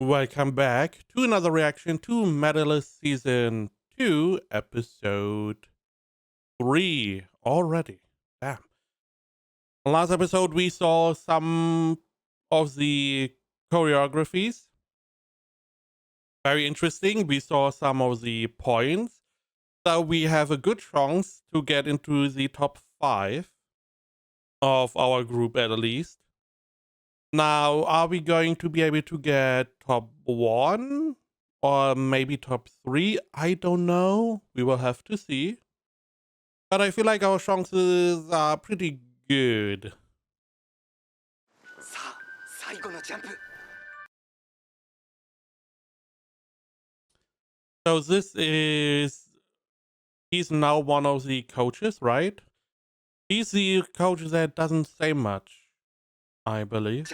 Welcome back to another reaction to Medalist Season 2, Episode 3 already. Damn. Last episode, we saw some of the choreographies. Very interesting. We saw some of the points. So we have a good chance to get into the top 5 of our group at least. Now, are we going to be able to get top 1 or maybe top 3? I don't know. We will have to see. But I feel like our chances are pretty good. So he's now one of the coaches, right? He's the coach that doesn't say much, I believe.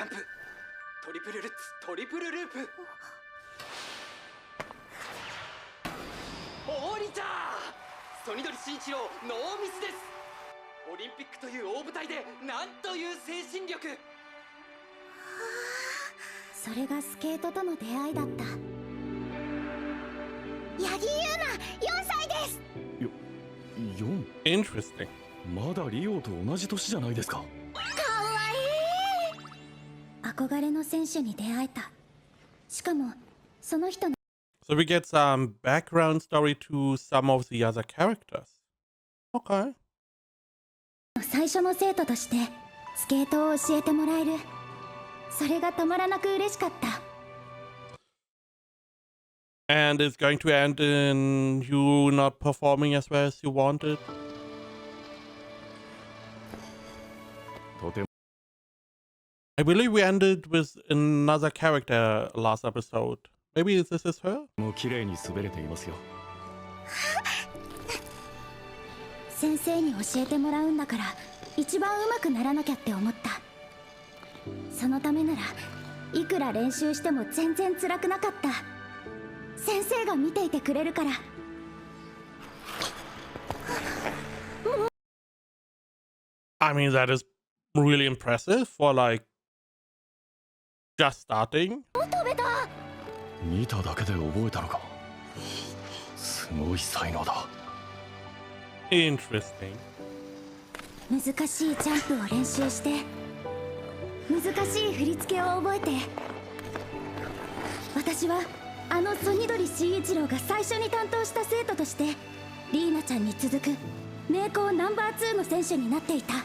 Interesting. まだリオと同じ年じゃないですか。憧れの選手に出会えた。しかもその人の So we get some background story to some of the other characters. Okay. 最初の生徒としてスケートを教えてもらえる。それがたまらなく嬉しかった。And it's going to end in you not performing as well as you wanted. I believe we ended with another character last episode. Maybe this is her? もう綺麗に滑れていますよ。先生に教えてもらうんだから一番上手くならなきゃって思った。そのためならいくら練習しても全然辛くなかった。先生が見ていてくれるから。I mean, that is really impressive for like just starting. 見ただけで覚えたのか。すごい才能だ。Interesting. 難しいジャンプを練習して難しい振り付けを覚えて、私はあの曽根鳥慎一郎が最初に担当した生徒としてリーナちゃんに続く名工ナンバー2の選手になっていた。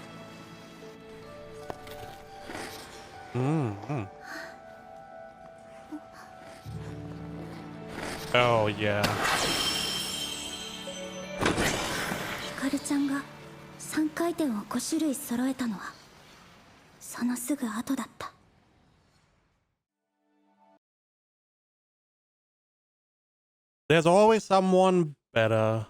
Oh yeah. ヒカルちゃんが3回転を5種類揃えたのはそのすぐ後だった。There's always someone better.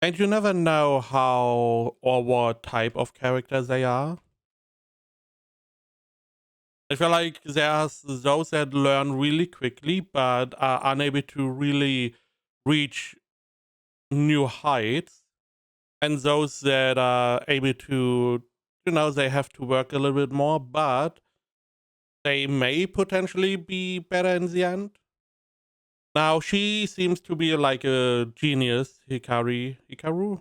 And you never know how or what type of character they are. I feel like there's those that learn really quickly but are unable to really reach new heights. And those that are able to, they have to work a little bit more, but they may potentially be better in the end. Now, she seems to be like a genius, Hikaru.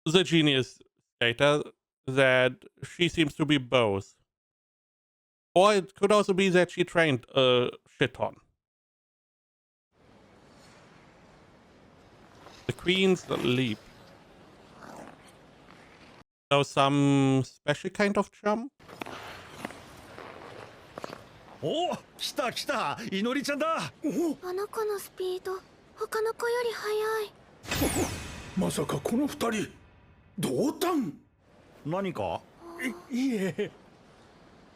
The genius data that she seems to be both. Or it could also be that she trained a shit ton. The Queen's Leap. So some special kind of jump? お、来た来た、いのりちゃんだ。あの子のスピード他の子より速い。まさかこの二人同担。何か？いえ。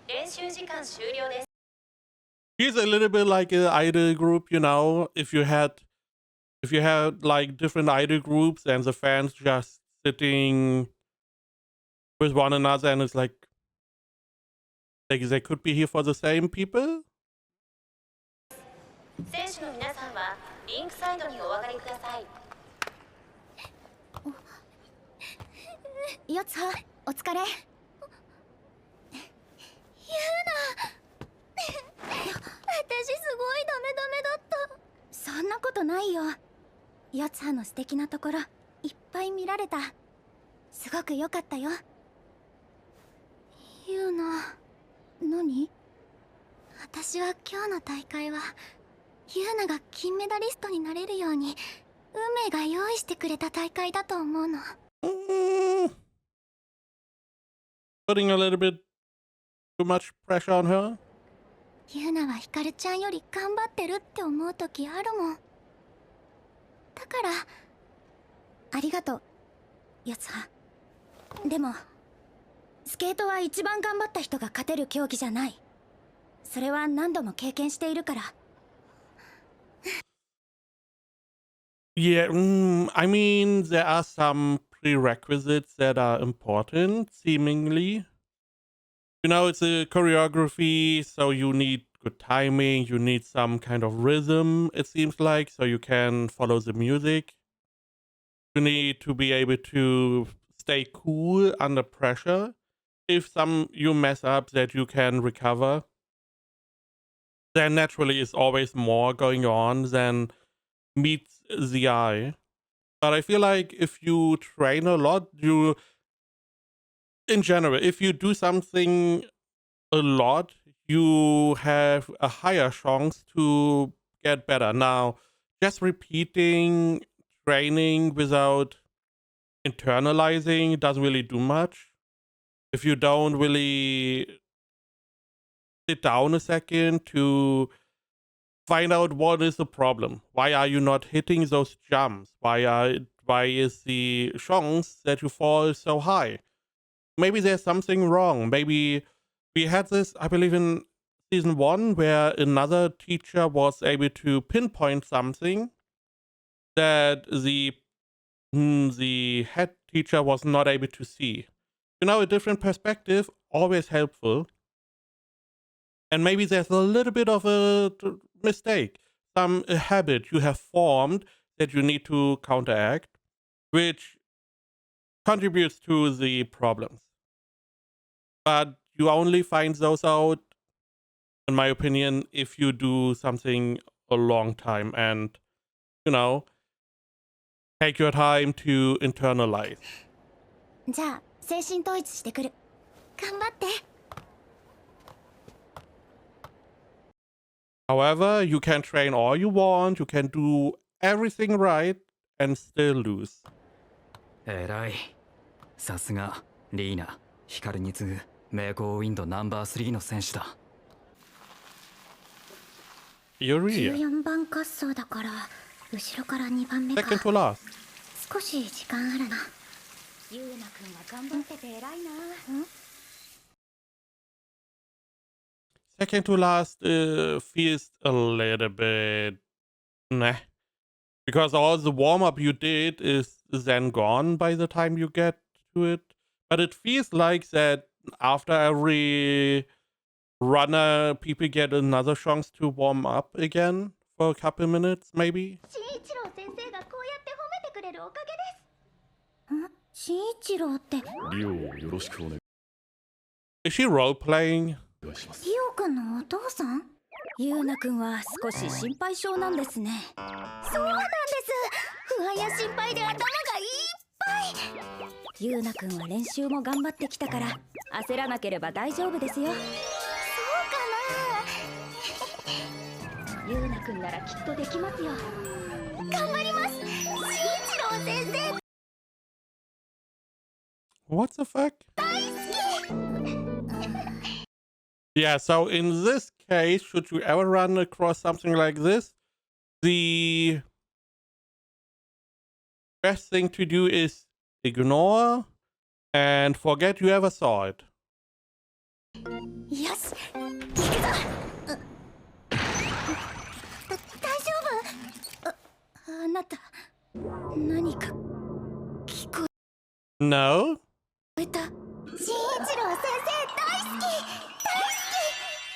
練習時間終了です。 He's a little bit like an idol group, if you had like different idol groups and the fans just sitting with one another and it's like they could be here for the same people. 選手の皆さんはリンクサイドにお上がりください。よつはお疲れ。四葉の素敵なところいっぱい見られた。すごく良かったよ。ユーナ、何？私は今日の大会はユーナが金メダリストになれるように運命が用意してくれた大会だと思うの。Putting a little bit too much pressure on her? ユーナはヒカルちゃんより頑張ってるって思う時あるもん。だからありがとう、四葉。でもスケートは一番頑張った人が勝てる競技じゃない。それは何度も経験しているから。Yeah, I mean, there are some prerequisites that are important, seemingly. You know, it's a choreography, so you need good timing, you need some kind of rhythm, it seems like, so you can follow the music. You need to be able to stay cool under pressure. If you mess up, that you can recover. There naturally is always more going on than meets the eye. But I feel like if you train a lot, in general, if you do something a lot, you have a higher chance to get better. Now, just repeating training without internalizing doesn't really do much. If you don't really sit down a second to find out what is the problem. Why are you not hitting those jumps? Why is the chance that you fall so high? Maybe there's something wrong. Maybe we had this, I believe, in season 1, where another teacher was able to pinpoint something that the head teacher was not able to see. You know, a different perspective, always helpful. And maybe there's a little bit of a mistake, a habit you have formed that you need to counteract, which contributes to the problems. But you only find those out, in my opinion, if you do something a long time and, you know, take your time to internalize. じゃあ精神統一してくる。頑張って。However, you can train all you want, you can do everything right, and still lose. えらい。さすがリーナ、ヒカルに次ぐ名工ウィンドナンバー3の選手だ。Yuria. 14番滑走だから後ろから2番目か。 Second to last. 少し時間あるな。ユーナくんは頑張ってて偉いな。Second to last feels a little bit meh. Because all the warm-up you did is then gone by the time you get to it. But it feels like that after every runner, people get another chance to warm up again for a couple minutes, maybe. 慎一郎先生がこうやって褒めてくれるおかげです。慎一郎ってリオをよろしくお願 Is she role-playing? いします。リオくんのお父さん？ユーナくんは少し心配性なんですね。そうなんです。不安や心配で頭がいっぱい。ユーナくんは練習も頑張ってきたから焦らなければ大丈夫ですよ。そうかな。ユーナくんならきっとできますよ。頑張ります。慎一郎先生。 What the fuck? Yeah, so in this case, should you ever run across something like this, the best thing to do is ignore and forget you ever saw it. よし、行くぞ。大丈夫？あなた、何か聞こ No? えた？慎一郎先生大好き、大好き、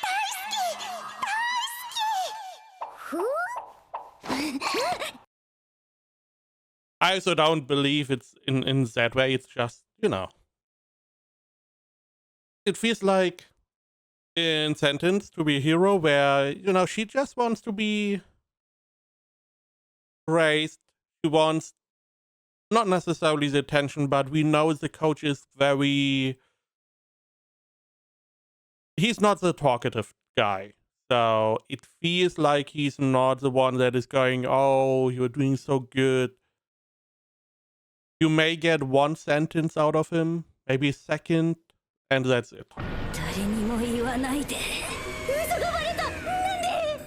大好き、大好き。I also don't believe it's in that way. It's just, you know. It feels like in Sentence to be a hero where, you know, she just wants to be praised. he wants not necessarily the attention, but we know the coach is he's not the talkative guy. So it feels like he's not the one that is going, oh, you're doing so good. You may get one sentence out of him, maybe a second, and that's it. 誰にも言わないで。嘘がバレた。なんで？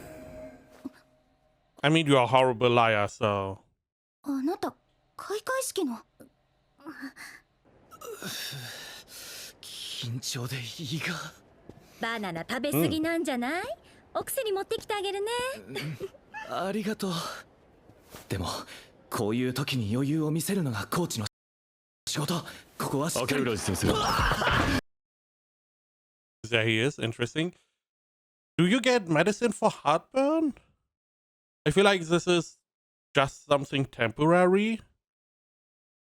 I mean, you're a horrible liar, so. あなた開会式の。緊張で胃が。バナナ食べ過ぎなんじゃない？お薬に持ってきてあげるね。ありがとう。でもこういう時に余裕を見せるのがコーチの仕事。ここはしっかり。明浦先生。There he is. Interesting. Do you get medicine for heartburn? I feel like this is just something temporary.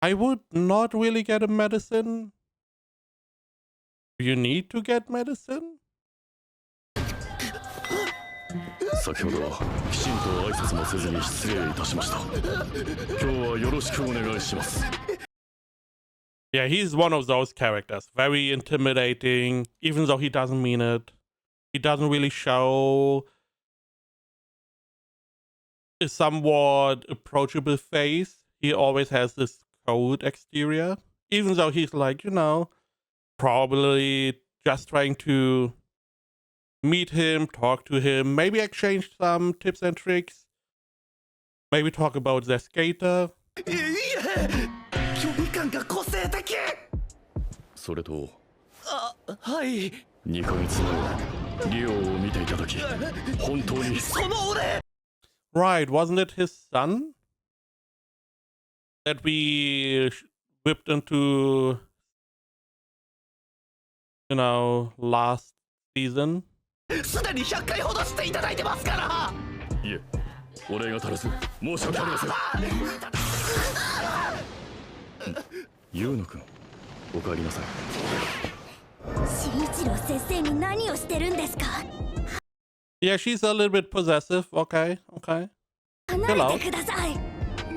I would not really get a medicine. Do you need to get medicine? 先ほどはきちんと挨拶もせずに失礼いたしました。今日はよろしくお願いします。 Yeah, he's one of those characters. Very intimidating, even though he doesn't mean it. He doesn't really show a somewhat approachable face. He always has this cold exterior, even though he's like, probably just trying to meet him, talk to him, maybe exchange some tips and tricks, maybe talk about their skater. 距離感が個性的。それとはい。2ヶ月前リオを見ていただき本当に。その俺。 Right, wasn't it his son that we whipped into, last season? すでに100回ほどしていただいてますから。いえ、お礼が足らず申し訳ありません。ユウノ君、お帰りなさい。慎一郎先生に何をしてるんですか？ Yeah, she's a little bit possessive. Okay. 離れてください。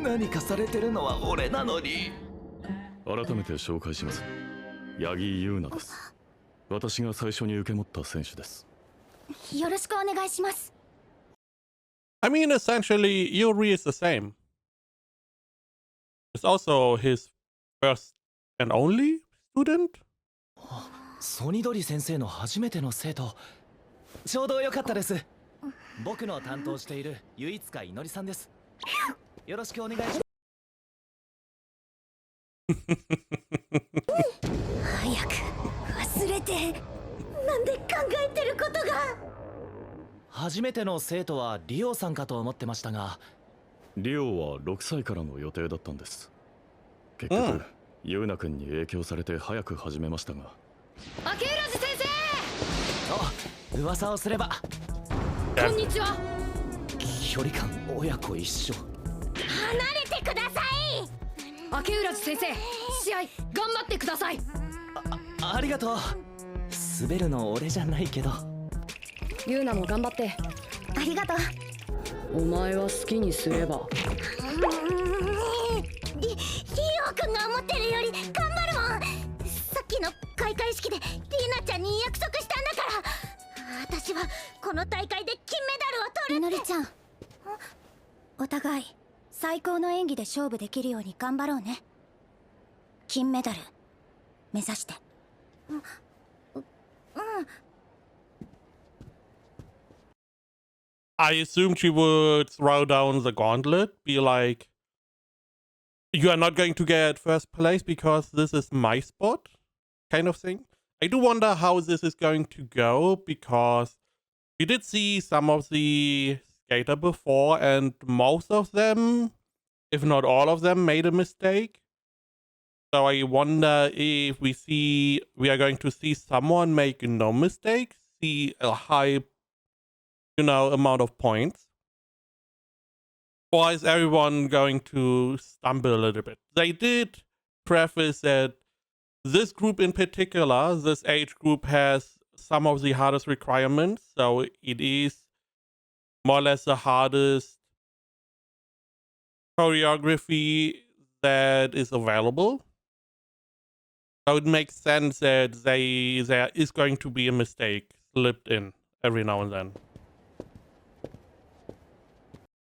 何かされてるのは俺なのに。改めて紹介します。八木優奈です。私が最初に受け持った選手です。よろしくお願いします。I mean, essentially, Yuri is the same. It's also his first and only student. ソニドリ先生の初めての生徒。ちょうどよかったです。僕の担当している唯一かいのりさんです。よろしくお願いします。早く忘れて。なんで考えてることが。初めての生徒はリオさんかと思ってましたが。リオは6歳からの予定だったんです。結局、ユウナ君に影響されて早く始めましたが。明浦寺先あ、噂をすれば。生こんにちは。距離感親子一緒。離れてください。明浦寺先生、試合頑張ってください。ありがとう。滑るの俺じゃないけど。ユウナも頑張って。ありがとう。お前は好きにすれば。リオくんが思ってるより頑張るもん。さっきの開会式でリーナちゃんに約束したんだから。私はこの大会で金メダルを取るって。みのりちゃん、お互い最高の演技で勝負できるように頑張ろうね。金メダル目指して。I assumed she would throw down the gauntlet, be like, you are not going to get first place because this is my spot, kind of thing. I do wonder how this is going to go, because we did see some of the skater before, and most of them, if not all of them, made a mistake. So I wonder if we are going to see someone make no mistakes, see a high, amount of points. Or is everyone going to stumble a little bit? They did preface that this group in particular, this age group, has some of the hardest requirements. So it is more or less the hardest choreography that is available. So it makes sense that there is going to be a mistake slipped in every now and then.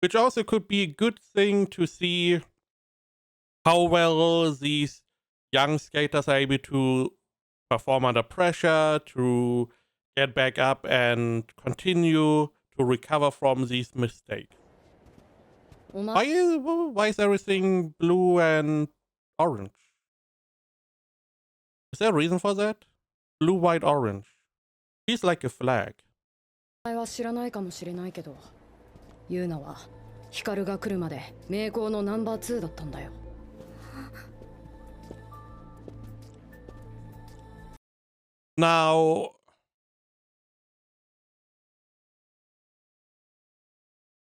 Which also could be a good thing to see how well these young skaters are able to perform under pressure, to get back up and continue to recover from these mistakes. お前 Why is everything blue and orange? Is there a reason for that? Blue, white, orange. Feels like a flag. は知らないかもしれないけど、ユウナはヒカルが来るまで名工のナンバー2だったんだよ。Now,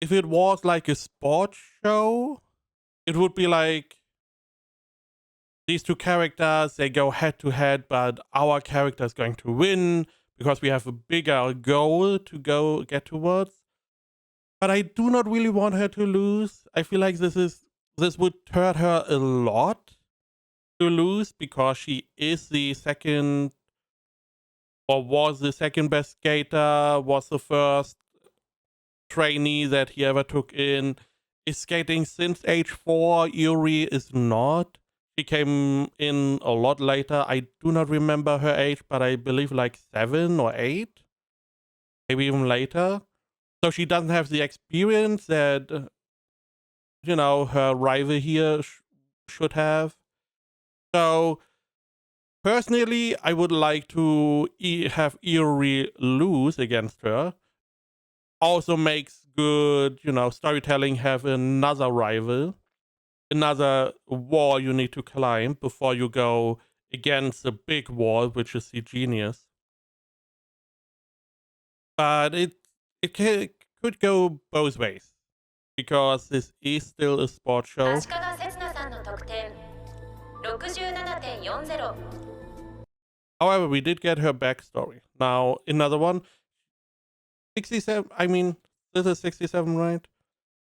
if it was like a sports show, it would be like these two characters, they go head to head, but our character is going to win because we have a bigger goal to go get towards. But I do not really want her to lose. I feel like this would hurt her a lot to lose because she is the second, or was the second best skater, was the first trainee that he ever took in, is skating since age 4. Yuri is not. She came in a lot later. I do not remember her age, but I believe like 7 or 8, maybe even later. So she doesn't have the experience that, you know, her rival here should have. So personally, I would like to have Yuri lose against her. Also makes good, you know, storytelling, have another rival, another wall you need to climb before you go against the big wall, which is the genius. But it could go both ways because this is still a sports show. 足利せつなさんの得点67.40 However, we did get her backstory. Now, another one. 67, I mean, this is 67, right?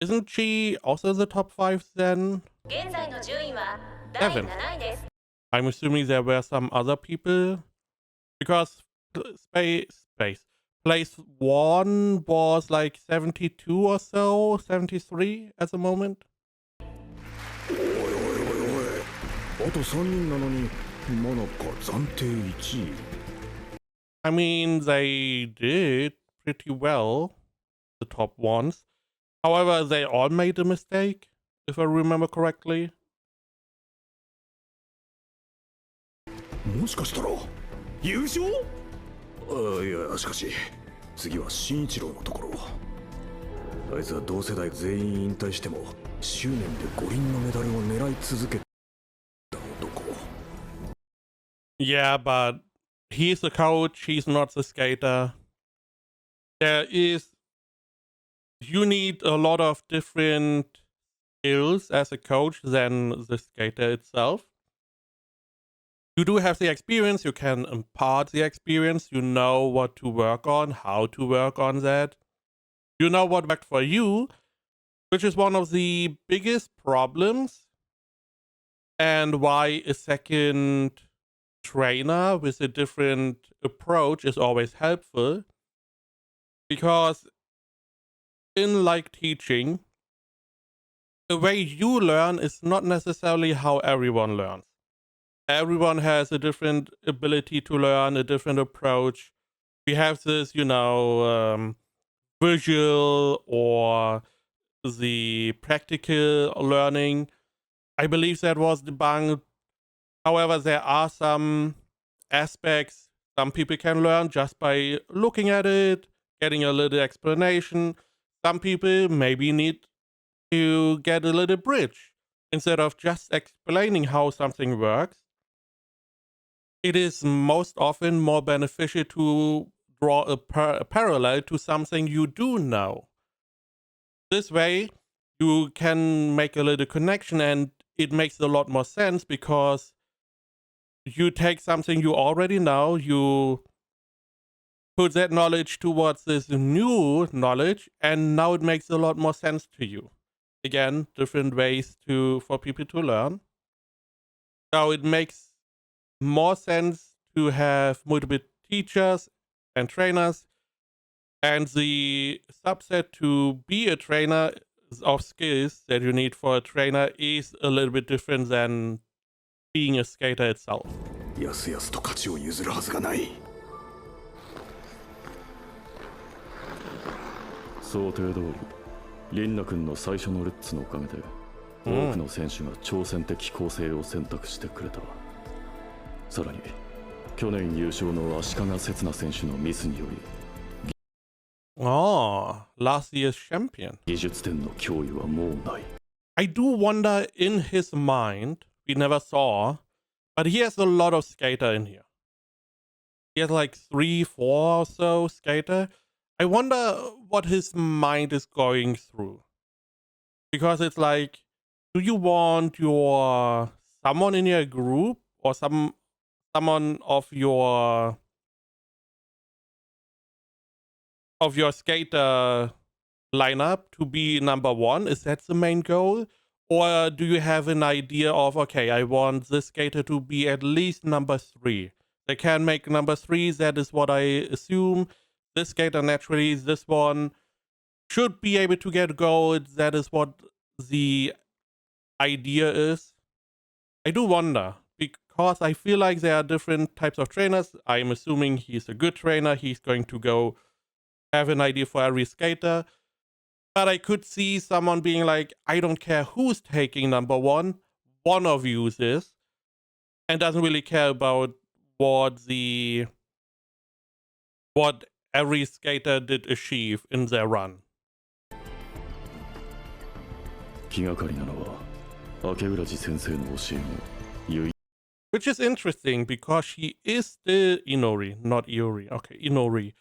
Isn't she also the top 5 then? 現在の順位は第 7. 7位です I'm assuming there were some other people. Because place 1 was like 72 or so, 73 at the moment. おいおいおいおい、あと3人なのにマナか暫定1位。 I mean, they did pretty well, the top ones. However, they all made a mistake, if I remember correctly. もしかしたら優勝？いや、しかし次は慎一郎のところ。あいつは同世代全員引退しても執念で五輪のメダルを狙い続けた男。 Yeah, but he's the coach, he's not the skater. You need a lot of different skills as a coach than the skater itself. You do have the experience, you can impart the experience, you know what to work on, how to work on that. You know what worked for you, which is one of the biggest problems, and why a second trainer with a different approach is always helpful. Because in like teaching, the way you learn is not necessarily how everyone learns. Everyone has a different ability to learn, a different approach. We have this, you know, visual or the practical learning. I believe that was debunked. However, there are some aspects some people can learn just by looking at it, getting a little explanation. Some people maybe need to get a little bridge. Instead of just explaining how something works, it is most often more beneficial to draw a parallel to something you do know. This way, you can make a little connection, and it makes a lot more sense because you take something you already know, you put that knowledge towards this new knowledge, and now it makes a lot more sense to you. again, different ways for people to learn. So it makes more sense to have multiple teachers and trainers, and the subset to be a trainer of skills that you need for a trainer is a little bit different than being a skater itself. やすやすと勝ちを譲るはずがない。想定通り、リンナ君の最初のルッツのおかげで、多くの選手が挑戦的構成を選択してくれた。さらに、去年優勝の足利刹那選手のミスにより、Oh, last year's champion. 技術点の脅威はもうない。I do wonder in his mind, we never saw, but he has a lot of skater in here. He has like 3, 4 or so skater. I wonder what his mind is going through. Because it's like, do you want someone in your group or someone of your skater lineup to be number 1? Is that the main goal? Or do you have an idea of, okay, I want this skater to be at least number 3. They can make number 3, that is what I assume. This skater naturally, this one should be able to get gold. That is what the idea is. I do wonder, because I feel like there are different types of trainers. I'm assuming he's a good trainer. He's going to go have an idea for every skater. But I could see someone being like, I don't care who's taking number 1. One of you is, and doesn't really care about what every skater did achieve in their run. 気がかりなのは、明浦寺先生の教えが唯一。 Which is interesting because she is still Inori, not Iori. Okay, Inori.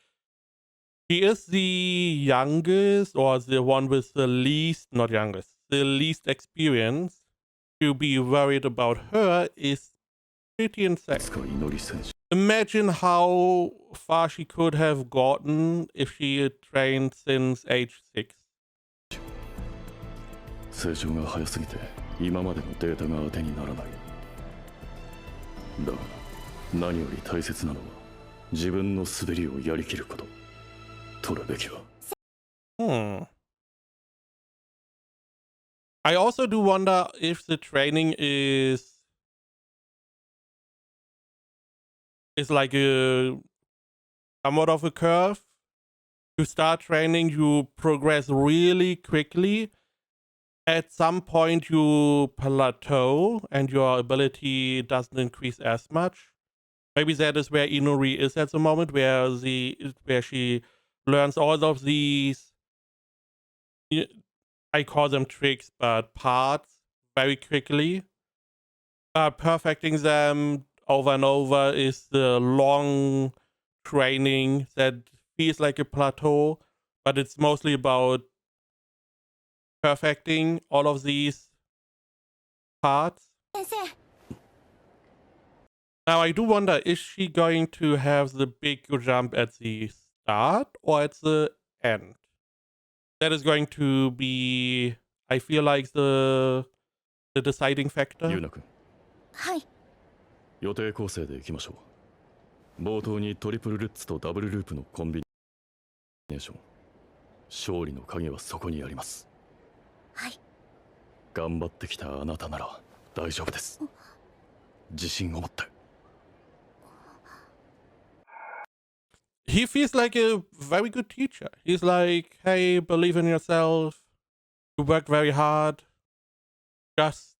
She is the youngest, or the one with the least, not youngest, the least experience. To be worried about her is pretty insane. Imagine how far she could have gotten if she had trained since age 6. 成長が早すぎて今までのデータが当てにならない。だが何より大切なのは自分の滑りをやりきること。取るべきは。I also do wonder if the training is like somewhat of a curve. You start training, you progress really quickly. At some point you plateau and your ability doesn't increase as much. Maybe that is where Inori is at the moment, where she learns all of these, I call them tricks, but parts very quickly. Perfecting them over and over is the long training that feels like a plateau, but it's mostly about perfecting all of these parts. Now I do wonder, is she going to have the big jump at the start or at the end? That is going to be, I feel like, the deciding factor. ゆうなくん。はい。予定構成でいきましょう。冒頭にトリプルルッツとダブルループのコンビネーション。勝利の鍵はそこにあります。はい。頑張ってきたあなたなら大丈夫です。自信を持って。He feels like a very good teacher. He's like, hey, believe in yourself. You work very hard. Just,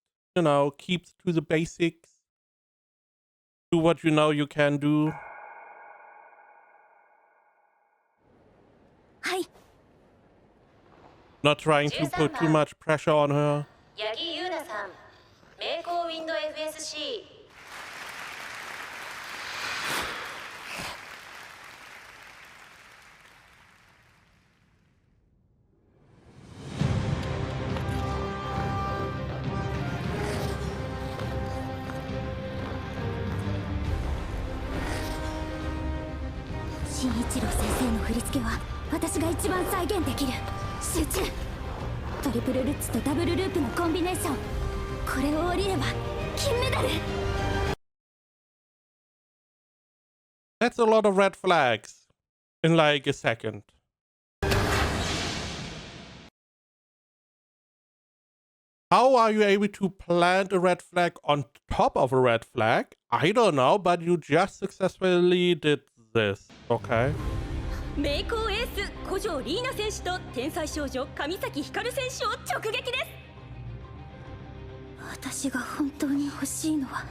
keep to the basics. Do what you know you can do. はい。 Not trying to put too much pressure on her. 八木優奈さん、名工ウィンド FSC。新一郎先生の振り付けは私が一番再現できる。集中。トリプルルッツとダブルループのコンビネーション、これを降りれば金メダル。 That's a lot of red flags in like a second. How are you able to plant a red flag on top of a red flag? I don't know, but you just successfully did this. Okay. 名工エース古城リーナ選手と天才少女上崎ひかる選手を直撃です。私が本当に欲しいのは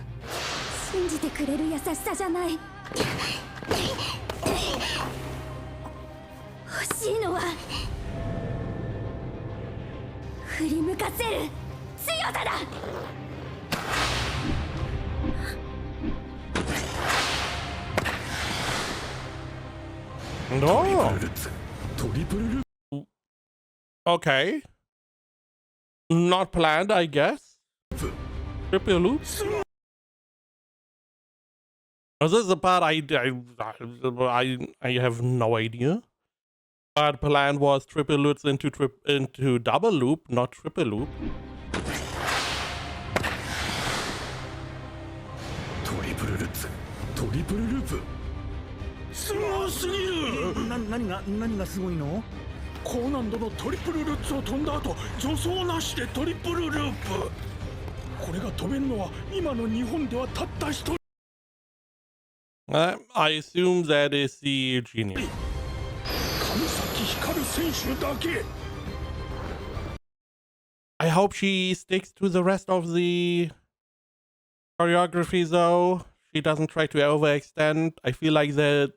信じてくれる優しさじゃない。欲しいのは振り向かせる強さだ。No. Okay. Not planned, I guess. Triple loops. Oh, this is the part I have no idea. But plan was triple loops into double loop, not triple loop. トリプルルッツ、トリプルループ。すごすぎる。何がすごいの？高難度のトリプルルッツを飛んだ後、助走なしでトリプルループ。これが飛べるのは今の日本ではたった一人。I assume that is the genius. 上崎ひかる選手だけ。I hope she sticks to the rest of the choreography though. She doesn't try to overextend. I feel like the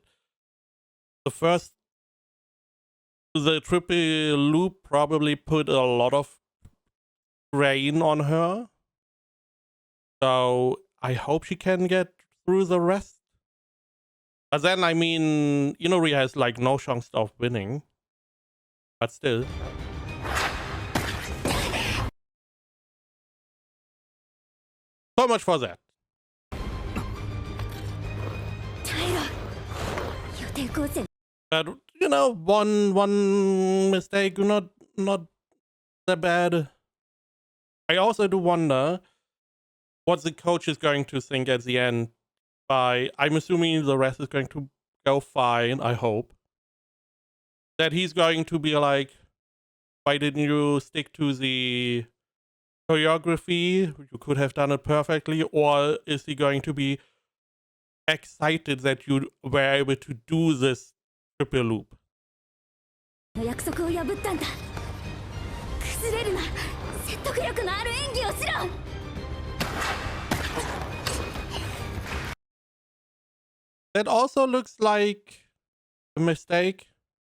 triple loop probably put a lot of strain on her. So I hope she can get through the rest. But then, I mean, Inori has like no chance of winning. But still. So much for that. 耐えろ。予定構成。 But one mistake, not that bad. I also do wonder what the coach is going to think at the end. I'm assuming the rest is going to go fine, I hope. That he's going to be like, why didn't you stick to the choreography? You could have done it perfectly. Or is he going to be excited that you were able to do this triple loop? 約束を破ったんだ。崩れるな。説得力のある演技をしろ。 That also looks like a mistake.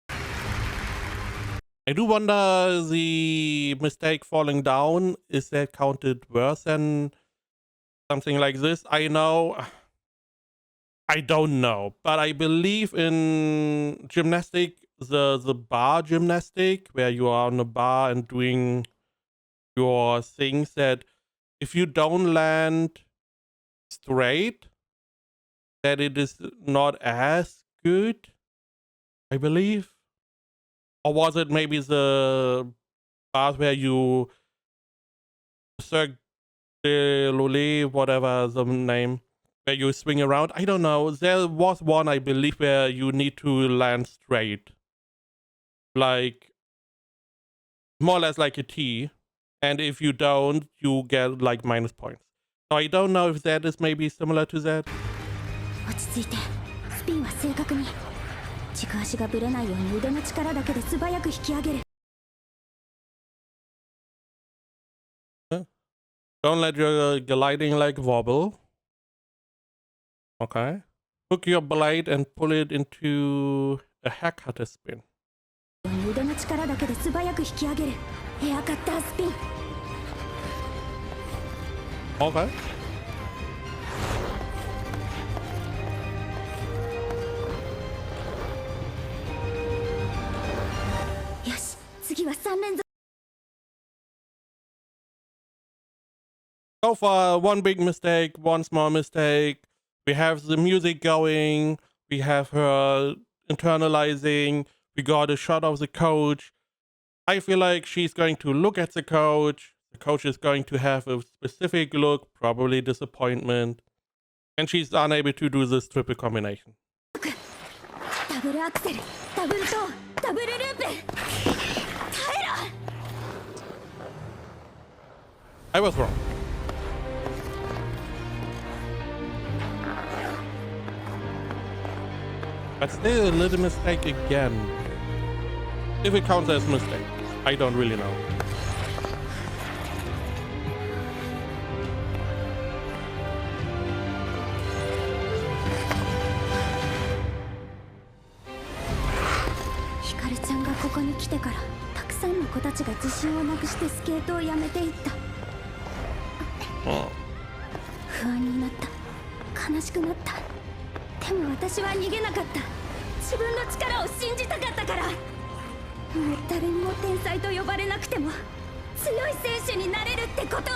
I do wonder the mistake falling down, is that counted worse than something like this? I don't know, but I believe in gymnastic, the bar gymnastic, where you are on a bar and doing your things, that if you don't land straight, that it is not as good, I believe. Or was it maybe the part where you cirque de lole, whatever the name, where you swing around? I don't know. There was one, I believe, where you need to land straight. Like, more or less like a T. And if you don't, you get like minus points. So I don't know if that is maybe similar to that. 落ち着いて。スピンは正確に。軸足がぶれないように腕の力だけで素早く引き上げる。Don't let your gliding leg wobble. Okay. Hook your blade and pull it into a hair cutter spin. 腕の力だけで素早く引き上げる。ヘアカッタースピン。Okay. よし、次は3連続。 So far, one big mistake, one small mistake. We have the music going. We have her internalizing. We got a shot of the coach. I feel like she's going to look at the coach. The coach is going to have a specific look, probably disappointment. And she's unable to do this triple combination. ダブルアクセル、ダブルトー、ダブルループ。耐えろ。 I was wrong. But still a little mistake again. If it counts as mistake, I don't really know. Hikaru ちゃんがここに来てから、たくさんの子たちが自信をなくしてスケートをやめていった。不安になった。悲しくなった。でも私は逃げなかった。自分の力を信じたかったから。もう誰にも天才と呼ばれなくても強い選手になれるってことを。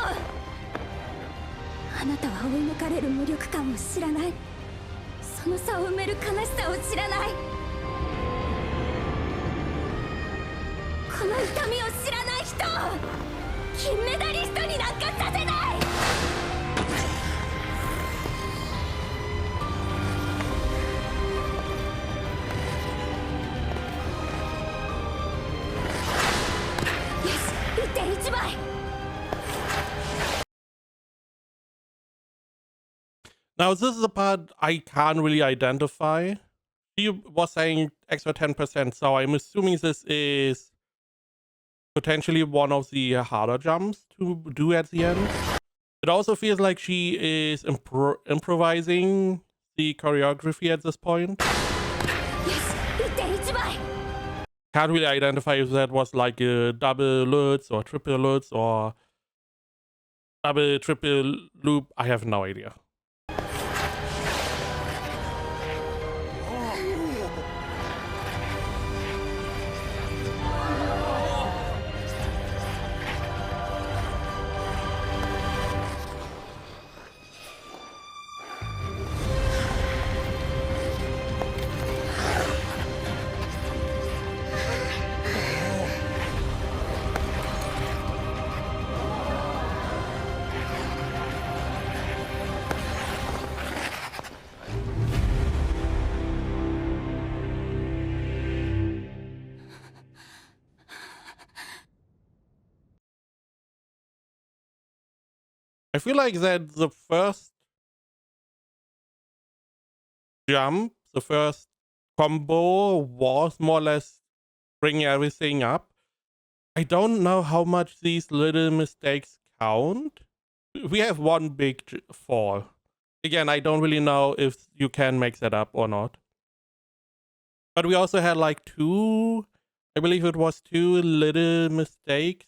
あなたは追い抜かれる無力感を知らない。その差を埋める悲しさを知らない。この痛みを知らない人を金メダリストになんかさせない。1.1倍。 Now this is the part I can't really identify. She was saying extra 10%, so I'm assuming this is potentially one of the harder jumps to do at the end. It also feels like she is improvising the choreography at this point. Can't really identify if that was like a double lutz or triple lutz or double triple loop. I have no idea. I feel like that the first jump, the first combo was more or less bringing everything up. I don't know how much these little mistakes count. We have one big fall. Again, I don't really know if you can make that up or not. But we also had like I believe it was two little mistakes,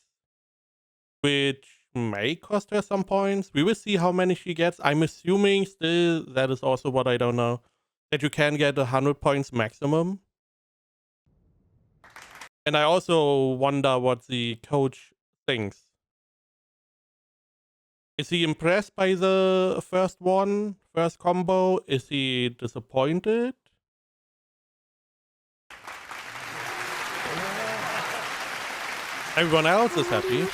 which may cost her some points. We will see how many she gets. I'm assuming still, that is also what I don't know, that you can get 100 points maximum. And I also wonder what the coach thinks. Is he impressed by the first combo? Is he disappointed? Everyone else is happy.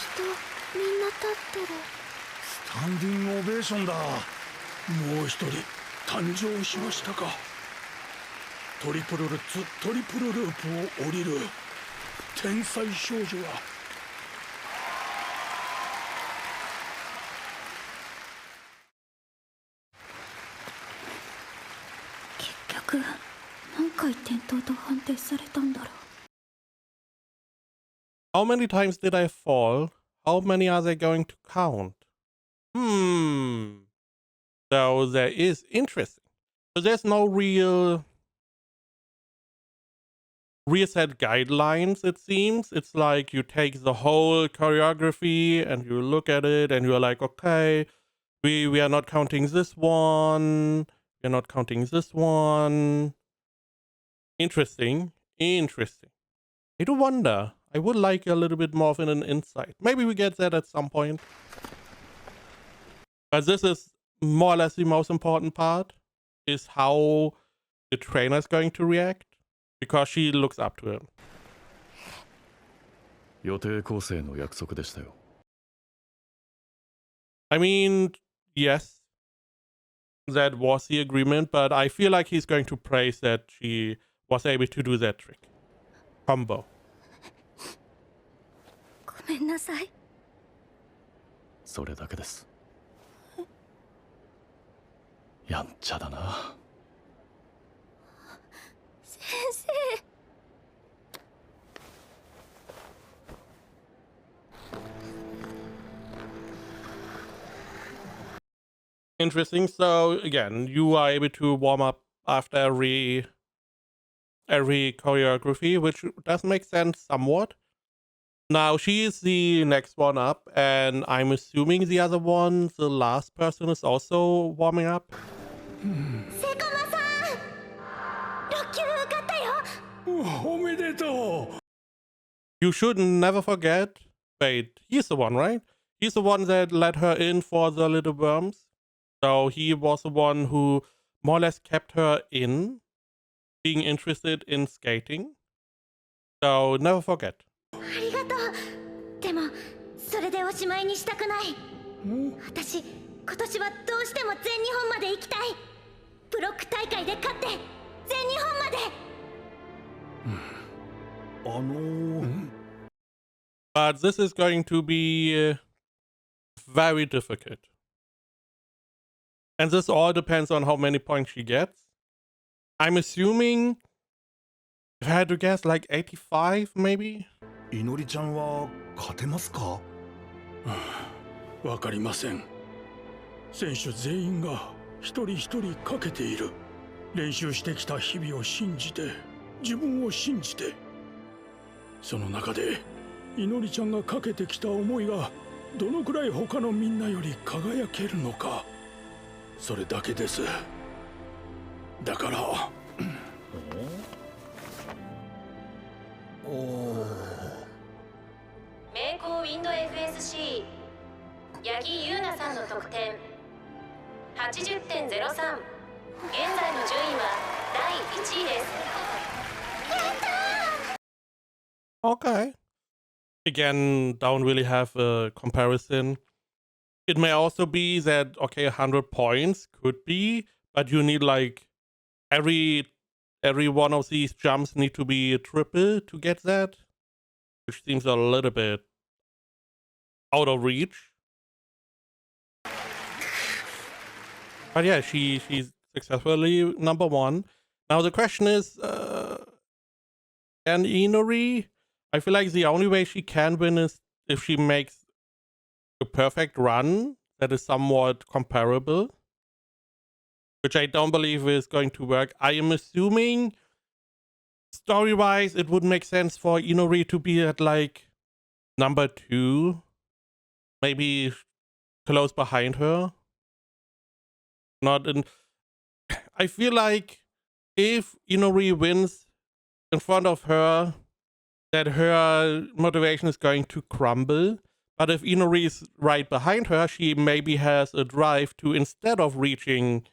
スタンディングオベーションだ。もう一人誕生しましたか。トリプルルッツトリプルループを降りる天才少女は。結局何回転倒と判定されたんだろう。 How many times did I fall? How many are they going to count? So there is interesting. So there's no real set guidelines, it seems. It's like you take the whole choreography and you look at it and you're like, okay, we are not counting this one. We're not counting this one. Interesting. I do wonder. I would like a little bit more of an insight. Maybe we get that at some point. But this is more or less the most important part, is how the trainer is going to react, because she looks up to him. 予定構成の約束でしたよ。 I mean, yes, that was the agreement, but I feel like he's going to praise that she was able to do that trick. Combo. ごめんなさい。それだけです。やんちゃだな。先生。Interesting. So again, you are able to warm up after every choreography, which does make sense somewhat. Now she is the next one up, and I'm assuming the other one, the last person, is also warming up. セコマさん6級受かったよ。おめでとう。 You should never forget. Wait, he's the one, right? He's the one that let her in for the little worms. So he was the one who more or less kept her in, being interested in skating. So never forget. ありがとう。でもそれでおしまいにしたくない。私今年はどうしても全日本まで行きたい。ブロック大会で勝って全日本まで。But this is going to be very difficult. And this all depends on how many points she gets. I'm assuming, if I had to guess, like 85 maybe? いのりちゃんは勝てますか？わかりません。選手全員が一人一人かけている。練習してきた日々を信じて、自分を信じて。その中でいのりちゃんがかけてきた思いがどのくらい他のみんなより輝けるのか、それだけです。だから。名工ウィンド FSC 八木優奈さんの得点 80.03。 現在の順位は第1位です。 Okay. Again, don't really have a comparison. It may also be that, okay, 100 points could be, but you need like every one of these jumps need to be a triple to get that, which seems a little bit out of reach. But yeah, she's successfully number one. Now the question is, can Inori? I feel like the only way she can win is if she makes a perfect run that is somewhat comparable, which I don't believe is going to work. I am assuming, story-wise, it would make sense for Inori to be at like number 2, maybe close behind her. Not in. I feel like if Inori wins in front of her, that her motivation is going to crumble. But if Inori is right behind her, she maybe has a drive to, instead of reaching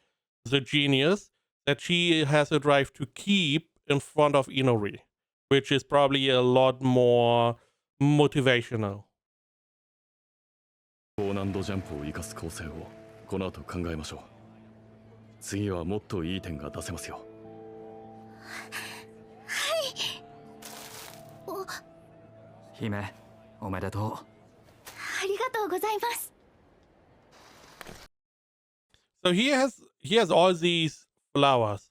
the genius, that she has a drive to keep in front of Inori, which is probably a lot more motivational. 高難度ジャンプを生かす構成をこの後考えましょう。次はもっといい点が出せますよ。姫、おめでとう。ありがとうございます。 So he has all these flowers.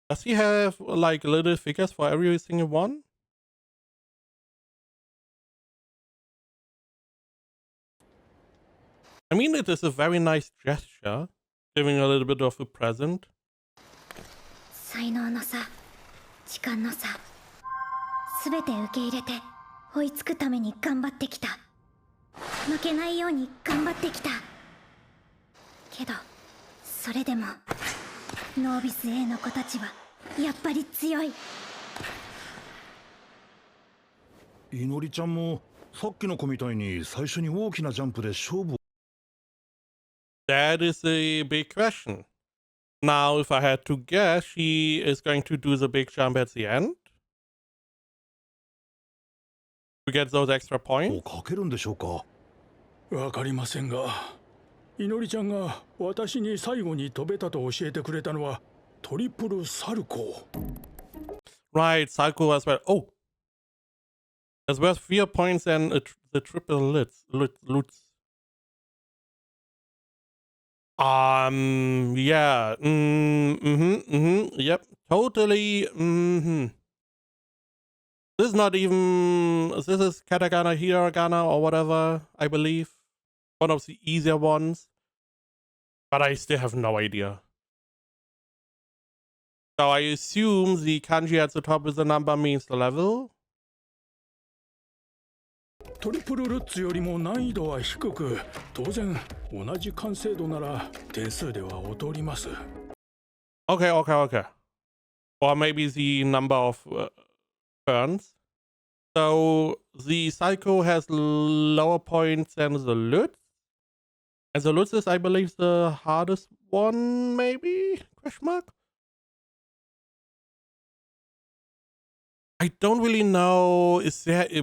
Does he have like little figures for every single one? I mean, it is a very nice gesture, giving a little bit of a present. 才能の差、時間の差、すべて受け入れて追いつくために頑張ってきた。負けないように頑張ってきた。けどそれでもノービス A の子たちはやっぱり強い。いのりちゃんもさっきの子みたいに最初に大きなジャンプで勝負を。 That is a big question. Now, if I had to guess, she is going to do the big jump at the end, to get those extra を points? かけるんでしょうか。わかりませんが、いのりちゃんが私に最後に飛べたと教えてくれたのはトリプルサルコー。 Right, Psycho as well. Oh, it's worth 4 points and the triple lutz. Yeah. Yep. Totally. This is not even. This is katakana, hiragana, or whatever. I believe one of the easier ones, but I still have no idea. So I assume the kanji at the top with the number means the level. トリプルルッツよりも難易度は低く、当然同じ完成度なら点数では劣ります。 Okay. Or maybe the number of turns. So the Psycho has lower points than the Lutz. And the Lutz is, I believe, the hardest one, maybe? Question mark? I don't really know. Is there a...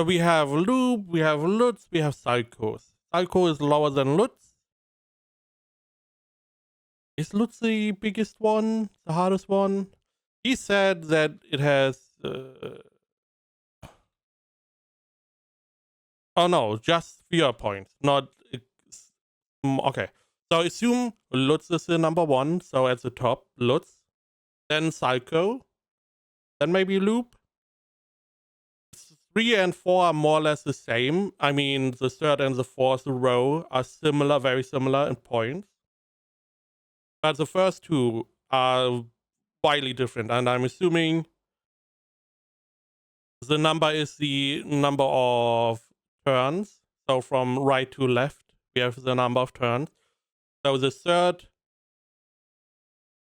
So we have Loop, we have Lutz, we have Psychos. Psycho is lower than Lutz. Is Lutz the biggest one? The hardest one? He said that it has... Oh no, just 4 points, not... Okay, so assume Lutz is the number 1, so at the top, Lutz. Then Psycho. Then maybe Loop. 3 and 4 are more or less the same. I mean, the third and the fourth row are similar, very similar in points. But the first two are widely different, and I'm assuming the number is the number of turns. So from right to left, we have the number of turns. So the third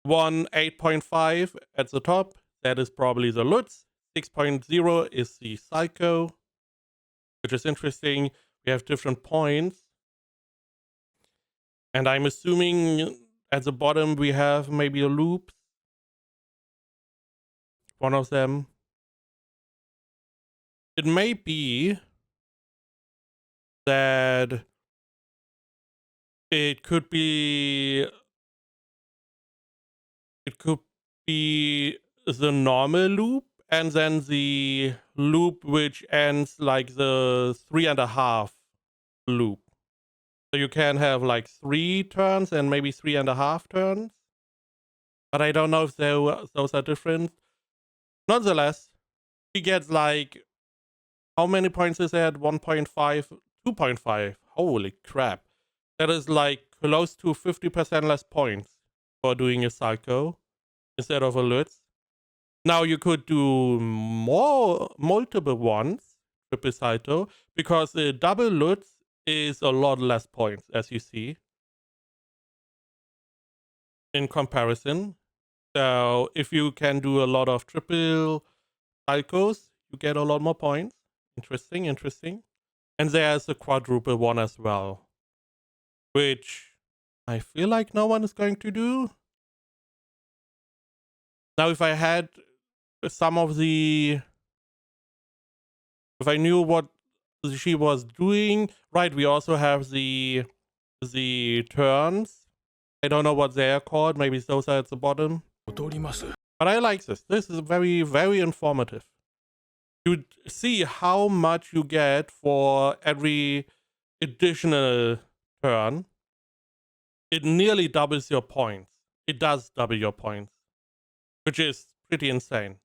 one, 8.5 at the top, that is probably the Lutz. 6.0 is the Psycho, which is interesting. We have different points. And I'm assuming at the bottom we have maybe a Loop. One of them. It may be that it could be the normal loop and then the loop which ends like the 3.5 loop. So you can have like 3 turns and maybe 3.5 turns. But I don't know if those are different. Nonetheless, he gets like, how many points is that? 1.5, 2.5. Holy crap. That is like close to 50% less points for doing a Psycho instead of a Lutz. Now you could do multiple ones, triple Psycho, because the double Lutz is a lot less points, as you see, in comparison. So if you can do a lot of triple Psychos, you get a lot more points. Interesting. And there's a quadruple one as well, which I feel like no one is going to do. Now, if I had some of the... If I knew what she was doing... Right, we also have the turns. I don't know what they're called. Maybe those are at the bottom. But I like this. This is very, very informative. You see how much you get for every additional turn. It nearly doubles your points. It does double your points, which is pretty insane.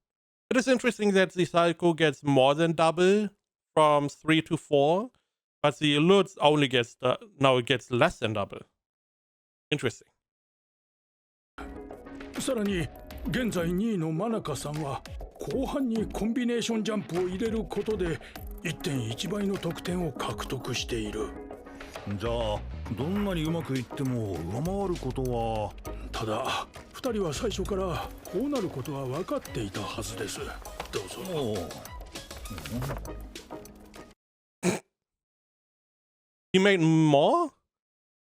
It is interesting that the Psycho gets more than double from 3 to 4, but the Lutz only gets now it gets less than double. Interesting. さらに現在2位の真中さんは後半にコンビネーションジャンプを入れることで 1.1 倍の得点を獲得している。じゃあどんなにうまくいっても上回ることは。ただ2人は最初からこうなることは分かっていたはずです。どうぞ。He made more?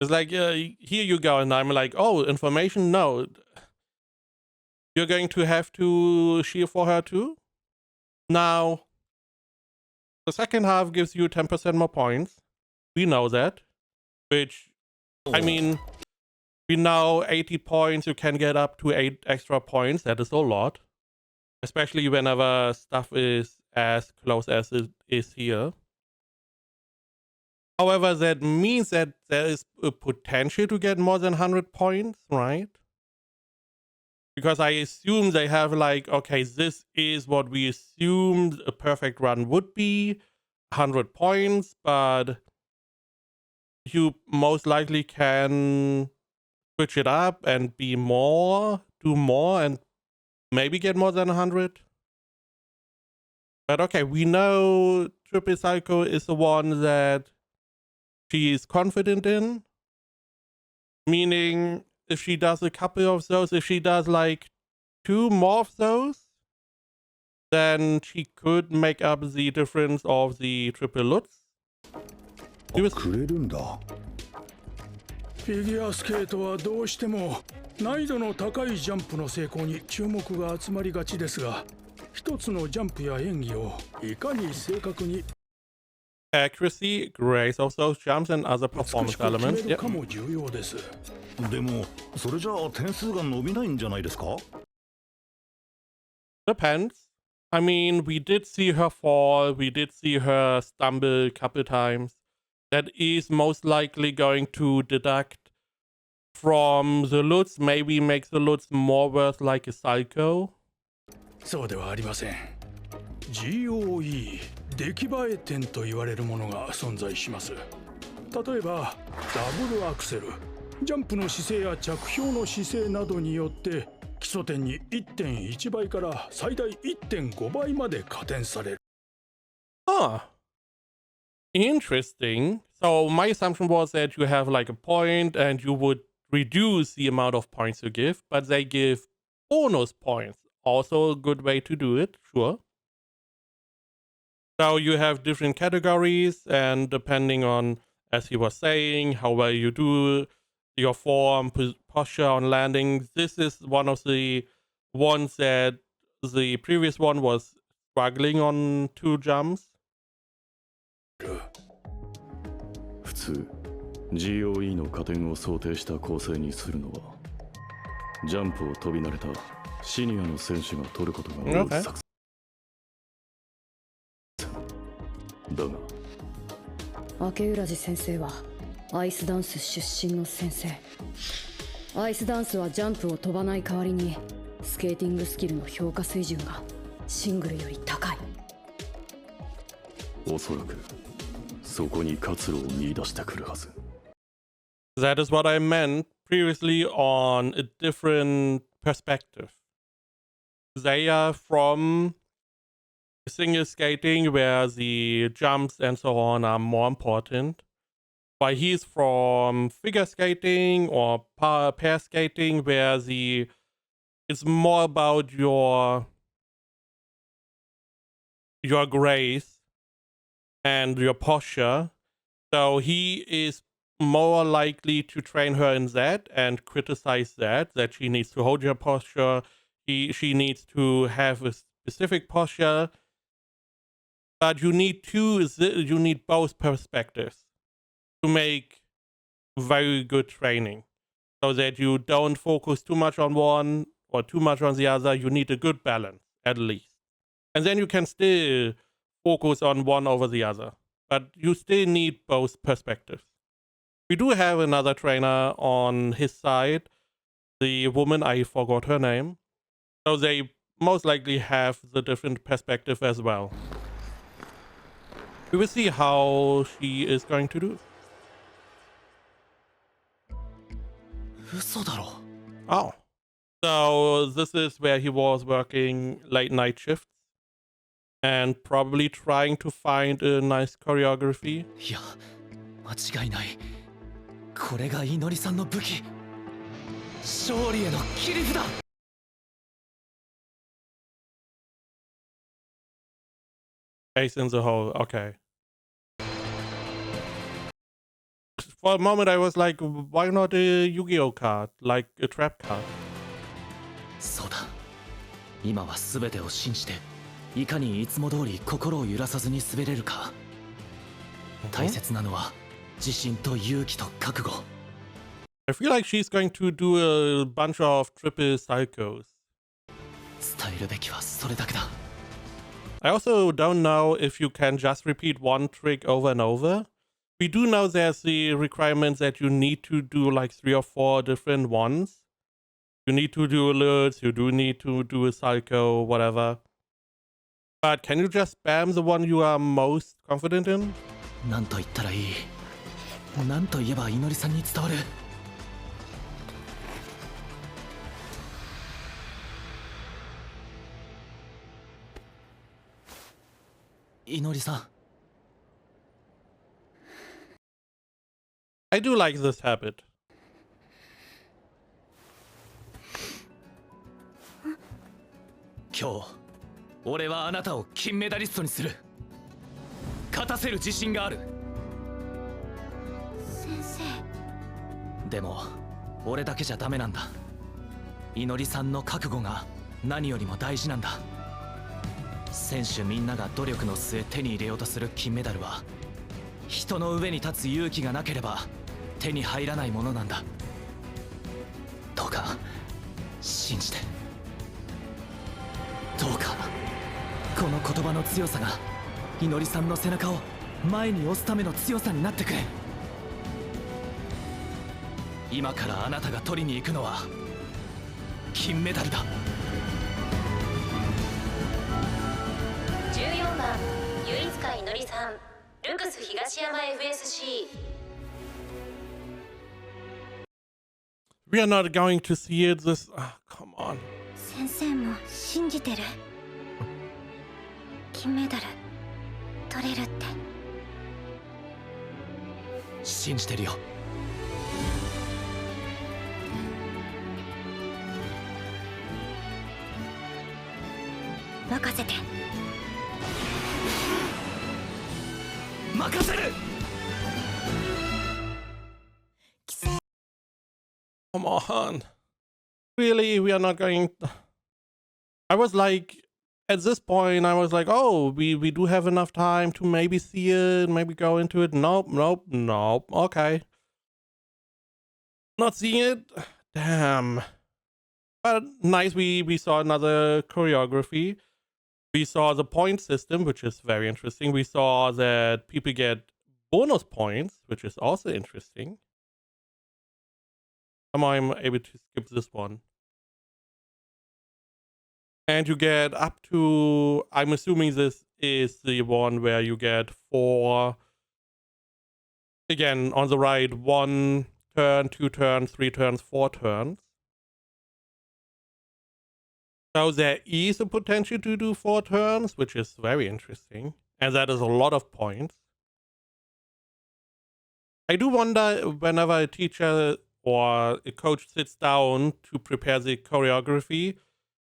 It's like, here you go, and I'm like, oh, information? No. You're going to have to cheer for her too? Now, The second half gives you 10% more points. We know that. Which, I mean, we know 80 points, you can get up to 8 extra points. That is a lot. Especially whenever stuff is as close as it is here. However, that means that there is a potential to get more than 100 points, right? Because I assume they have like, okay, this is what we assumed a perfect run would be, 100 points, but you most likely can switch it up and be more, do more, and maybe get more than 100. But okay, we know Triple Psycho is the one that she is confident in. Meaning, if she does a couple of those, if she does like 2 more of those, then she could make up the difference of the triple Lutz. くれるんだ。フィギュアスケートはどうしても難易度の高いジャンプの成功に注目が集まりがちですが、一つのジャンプや演技をいかに正確に Accuracy, grace of those jumps and other performance elements. Yep. かも重要です。でもそれじゃあ点数が伸びないんじゃないですか？ Depends. I mean, we did see her fall, we did see her stumble a couple times. That is most likely going to deduct from the Lutz, maybe make the Lutz more worth like a Psycho. そうではありません。GOE 出来栄え点と言われるものが存在します。例えばダブルアクセル、ジャンプの姿勢や着氷の姿勢などによって基礎点に 1.1 倍から最大 1.5 倍まで加点される。Huh. Interesting. So my assumption was that you have like a point and you would reduce the amount of points you give, but they give bonus points. Also a good way to do it, sure. So you have different categories, and depending on, as he was saying, how well you do, your form, posture on landing, this is one of the ones that the previous one was struggling on 2 jumps. 普通 GOE の加点を想定した構成にするのはジャンプを飛び慣れたシニアの選手が取ることが多い作戦だが明浦路先生はアイスダンス出身の先生。アイスダンスはジャンプを飛ばない代わりにスケーティングスキルの評価水準がシングルより高い。おそらくそこに活路を見出してくるはず。 That is what I meant previously on a different perspective. They are from single skating where the jumps and so on are more important. While he's from figure skating or pair skating where it's more about your grace and your posture. So he is more likely to train her in that and criticize that she needs to hold your posture. She needs to have a specific posture. But you need both perspectives to make very good training, so that you don't focus too much on one or too much on the other. You need a good balance, at least. And then you can still focus on one over the other. But you still need both perspectives. We do have another trainer on his side, the woman, I forgot her name. So they most likely have the different perspective as well. We will see how she is going to do. 嘘だろ。 Oh. So this is where he was working late night shifts and probably trying to find a nice choreography. いや、間違いない。これがいのりさんの武器。勝利への切り札。 Ace in the hole, okay. For a moment I was like, why not a Yu-Gi-Oh card? Like a trap card. そうだ。今は全てを信じていかにいつも通り心を揺らさずに滑れるか。大切なのは自信と勇気と覚悟。 I feel like she's going to do a bunch of triple psychos. 伝えるべきはそれだけだ。 I also don't know if you can just repeat one trick over and over. We do know there's the requirement that you need to do like 3 or 4 different ones. You need to do alerts, you do need to do a psycho, whatever. But can you just spam the one you are most confident in? 何と言ったらいい。何と言えばいのりさんに伝わる。いのりさん。 I do like this habit. 今日俺はあなたを金メダリストにする。勝たせる自信がある。先生。でも俺だけじゃダメなんだ。いのりさんの覚悟が何よりも大事なんだ。選手みんなが努力の末手に入れようとする金メダルは人の上に立つ勇気がなければ手に入らないものなんだ。どうか信じて。どうかこの言葉の強さがいのりさんの背中を前に押すための強さになってくれ。今からあなたが取りに行くのは金メダルだ。14番唯塚いのりさん、ルクス東山 FSC。 We are not going to see it this... come on. 先生も信じてる。金メダル取れるって。信じてるよ。任せて。任せる。 Come on. Really? We are not going... I was like... At this point, I was like, oh, we do have enough time to maybe see it, maybe go into it. Nope, nope, nope. Okay. Not seeing it? Damn. But nice, we saw another choreography. We saw the point system, which is very interesting. We saw that people get bonus points, which is also interesting. Somehow I'm able to skip this one. And you get up to, I'm assuming this is the one where you get 4, again, on the right, 1 turn, 2 turns, 3 turns, 4 turns. So there is a potential to do 4 turns, which is very interesting. And that is a lot of points. I do wonder whenever a teacher or a coach sits down to prepare the choreography,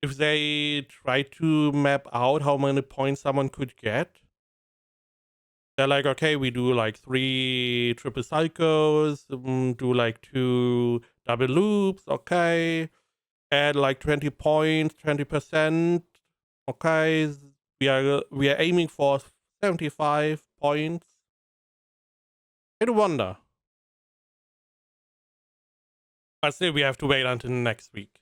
if they try to map out how many points someone could get. They're like, okay, we do like 3 triple cycles, do like 2 double loops, okay. Add like 20 points, 20%, okay. We are aiming for 75 points. I do wonder. But still, we have to wait until next week.